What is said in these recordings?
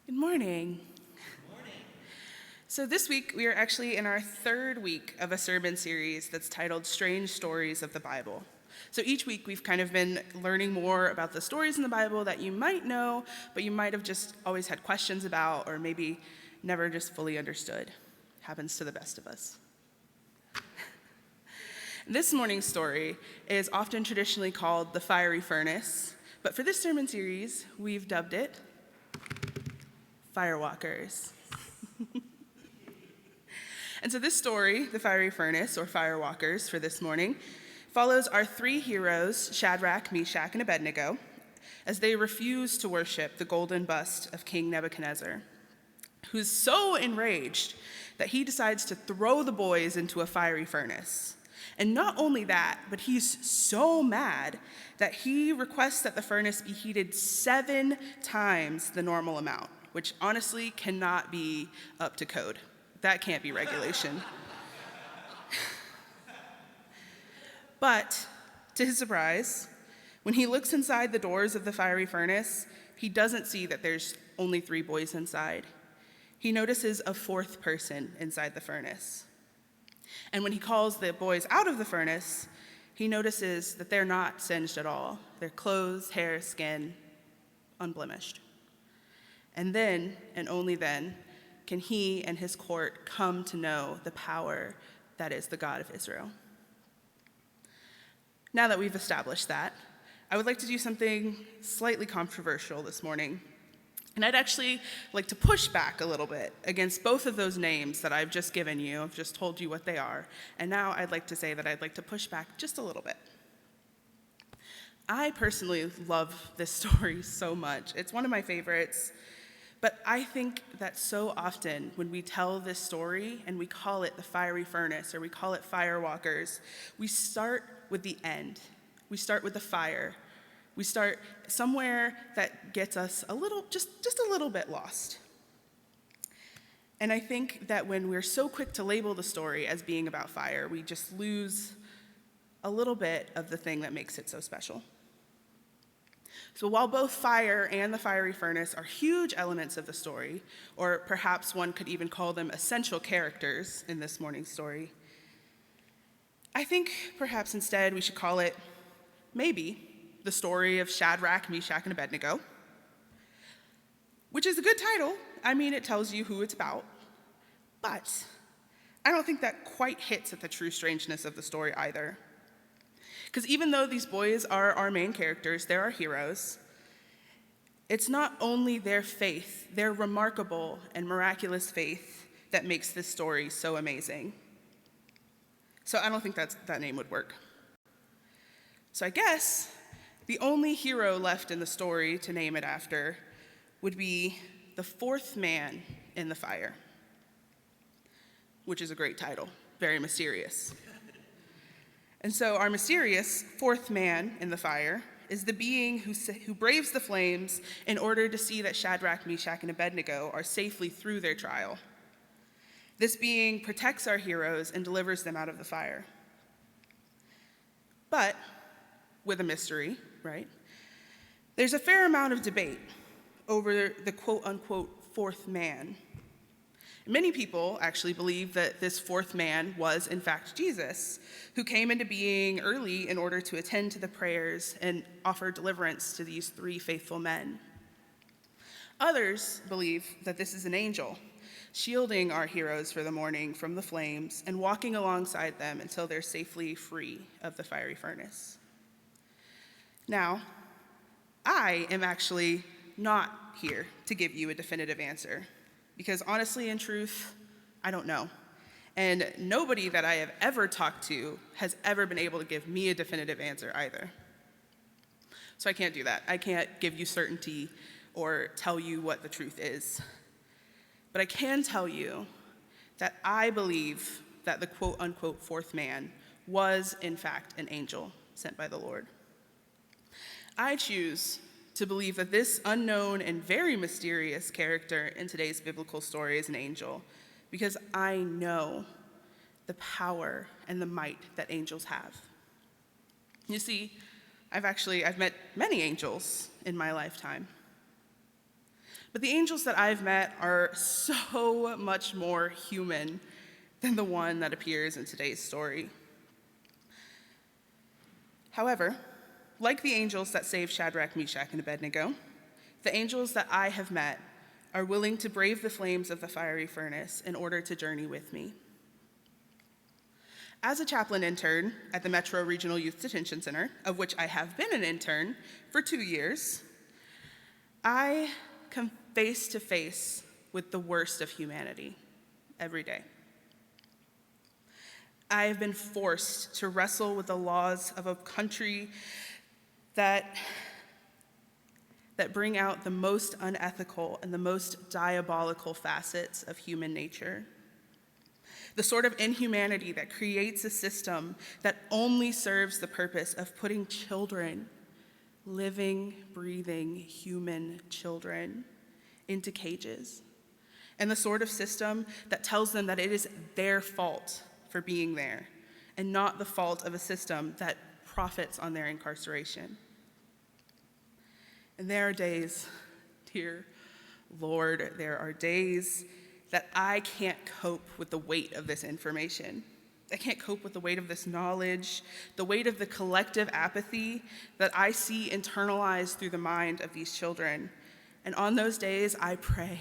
Good morning. So this week, we are actually in our third week of a sermon series that's titled Strange Stories of the Bible. So each week, we've kind of been learning more about the stories in the Bible that you might know, but you might have just always had questions about, or maybe never just fully understood. Happens to the best of us. This morning's story is often traditionally called the fiery furnace, but for this sermon series, we've dubbed it Firewalkers. And so this story, the fiery furnace, or firewalkers for this morning, follows our three heroes, Shadrach, Meshach, and Abednego, as they refuse to worship the golden bust of King Nebuchadnezzar, who's so enraged that he decides to throw the boys into a fiery furnace. And not only that, but he's so mad that he requests that the furnace be heated 7 times the normal amount, which honestly cannot be up to code. That can't be regulation. But to his surprise, when he looks inside the doors of the fiery furnace, he doesn't see that there's only 3 boys inside. He notices a 4th person inside the furnace. And when he calls the boys out of the furnace, he notices that they're not singed at all. Their clothes, hair, skin, unblemished. And then, and only then, can he and his court come to know the power that is the God of Israel. Now that we've established that, I would like to do something slightly controversial this morning. And I'd actually like to push back a little bit against both of those names that I've just given you. I've just told you what they are. And now I'd like to say that I'd like to push back just a little bit. I personally love this story so much. It's one of my favorites. But I think that so often when we tell this story and we call it the fiery furnace or we call it firewalkers, we start with the end. We start with the fire. We start somewhere that gets us a little, just a little bit lost. And I think that when we're so quick to label the story as being about fire, we just lose a little bit of the thing that makes it so special. So while both fire and the fiery furnace are huge elements of the story, or perhaps one could even call them essential characters in this morning's story, I think perhaps instead we should call it, maybe, the story of Shadrach, Meshach, and Abednego, which is a good title. I mean, it tells you who it's about. But I don't think that quite hits at the true strangeness of the story either. Because even though these boys are our main characters, they're our heroes, it's not only their faith, their remarkable and miraculous faith, that makes this story so amazing. So I don't think that name would work. So I guess the only hero left in the story to name it after would be the 4th man in the fire, which is a great title, very mysterious. And so our mysterious 4th man in the fire is the being who braves the flames in order to see that Shadrach, Meshach, and Abednego are safely through their trial. This being protects our heroes and delivers them out of the fire. But with a mystery, right? There's a fair amount of debate over the quote-unquote 4th man. Many people actually believe that this 4th man was, in fact, Jesus, who came into being early in order to attend to the prayers and offer deliverance to these 3 faithful men. Others believe that this is an angel, shielding our heroes for the morning from the flames and walking alongside them until they're safely free of the fiery furnace. Now, I am actually not here to give you a definitive answer. Because honestly, in truth, I don't know. And nobody that I have ever talked to has ever been able to give me a definitive answer either. So I can't do that. I can't give you certainty or tell you what the truth is. But I can tell you that I believe that the quote-unquote 4th man was, in fact, an angel sent by the Lord. I choose to believe that this unknown and very mysterious character in today's biblical story is an angel, because I know the power and the might that angels have. You see, I've met many angels in my lifetime. But the angels that I've met are so much more human than the one that appears in today's story. However, like the angels that saved Shadrach, Meshach, and Abednego, the angels that I have met are willing to brave the flames of the fiery furnace in order to journey with me. As a chaplain intern at the Metro Regional Youth Detention Center, of which I have been an intern for 2 years, I come face to face with the worst of humanity every day. I have been forced to wrestle with the laws of a country that bring out the most unethical and the most diabolical facets of human nature. The sort of inhumanity that creates a system that only serves the purpose of putting children, living, breathing human children, into cages. And the sort of system that tells them that it is their fault for being there and not the fault of a system that profits on their incarceration. And there are days, dear Lord, there are days that I can't cope with the weight of this information. I can't cope with the weight of this knowledge, the weight of the collective apathy that I see internalized through the mind of these children. And on those days, I pray.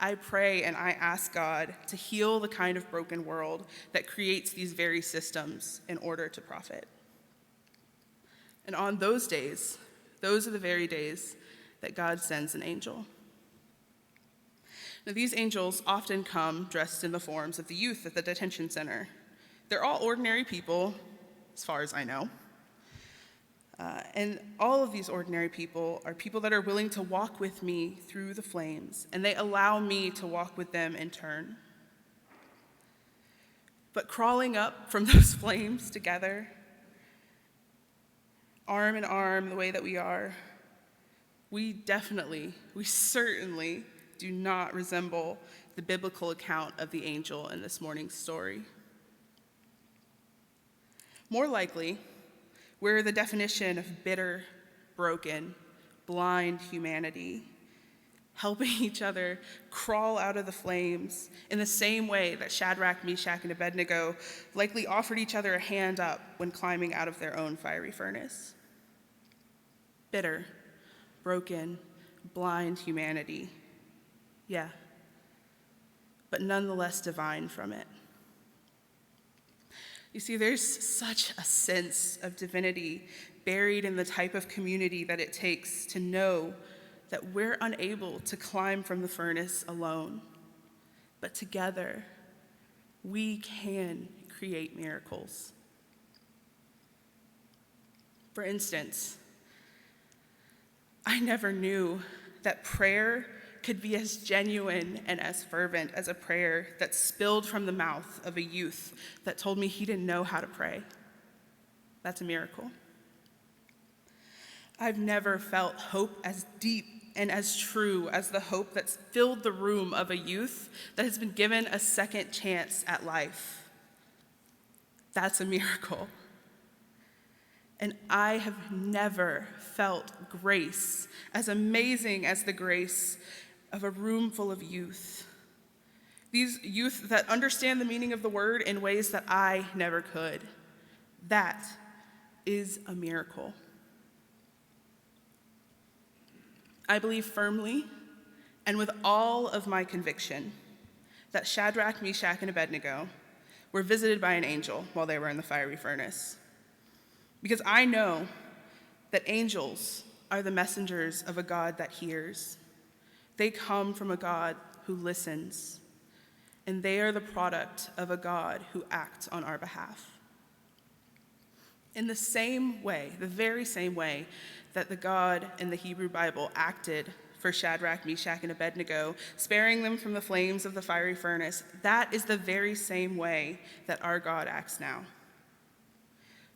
I pray and I ask God to heal the kind of broken world that creates these very systems in order to profit. And on those days, those are the very days that God sends an angel. Now, these angels often come dressed in the forms of the youth at the detention center. They're all ordinary people, as far as I know. And all of these ordinary people are people that are willing to walk with me through the flames, and they allow me to walk with them in turn. But crawling up from those flames together, arm in arm, the way that we are, we certainly do not resemble the biblical account of the angel in this morning's story. More likely, we're the definition of bitter, broken, blind humanity, helping each other crawl out of the flames in the same way that Shadrach, Meshach, and Abednego likely offered each other a hand up when climbing out of their own fiery furnace. Bitter, broken, blind humanity. Yeah, but nonetheless divine from it. You see, there's such a sense of divinity buried in the type of community that it takes to know that we're unable to climb from the furnace alone, but together we can create miracles. For instance, I never knew that prayer could be as genuine and as fervent as a prayer that spilled from the mouth of a youth that told me he didn't know how to pray. That's a miracle. I've never felt hope as deep and as true as the hope that's filled the room of a youth that has been given a second chance at life. That's a miracle. And I have never felt grace as amazing as the grace of a room full of youth. These youth that understand the meaning of the word in ways that I never could. That is a miracle. I believe firmly and with all of my conviction that Shadrach, Meshach, and Abednego were visited by an angel while they were in the fiery furnace. Because I know that angels are the messengers of a God that hears. They come from a God who listens, and they are the product of a God who acts on our behalf. In the same way, the very same way that the God in the Hebrew Bible acted for Shadrach, Meshach, and Abednego, sparing them from the flames of the fiery furnace, that is the very same way that our God acts now.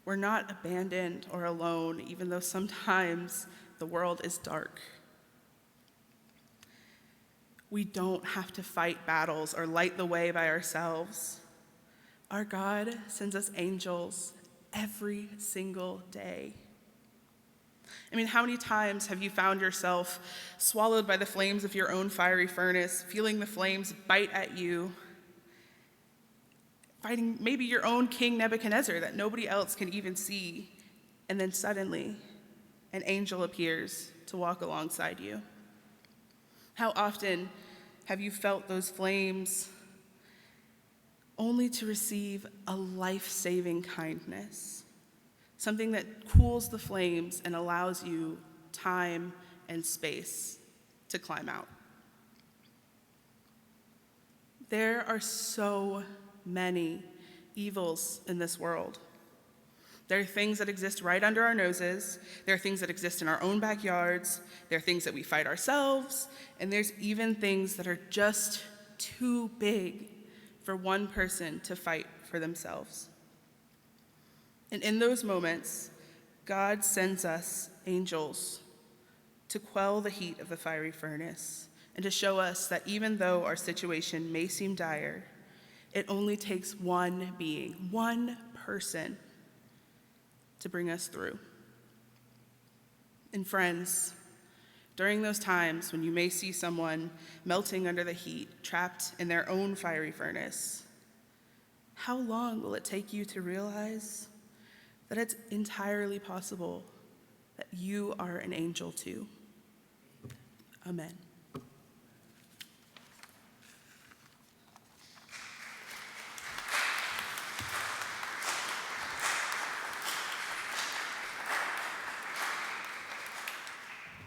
We're not abandoned or alone, even though sometimes the world is dark. We don't have to fight battles or light the way by ourselves. Our God sends us angels every single day. I mean, how many times have you found yourself swallowed by the flames of your own fiery furnace, feeling the flames bite at you, fighting maybe your own King Nebuchadnezzar that nobody else can even see, and then suddenly an angel appears to walk alongside you? How often have you felt those flames only to receive a life-saving kindness? Something that cools the flames and allows you time and space to climb out. There are so many evils in this world. There are things that exist right under our noses. There are things that exist in our own backyards. There are things that we fight ourselves. And there's even things that are just too big for one person to fight for themselves. And in those moments, God sends us angels to quell the heat of the fiery furnace and to show us that even though our situation may seem dire, it only takes one being, one person, to bring us through. And friends, during those times when you may see someone melting under the heat, trapped in their own fiery furnace, how long will it take you to realize that it's entirely possible that you are an angel too? Amen.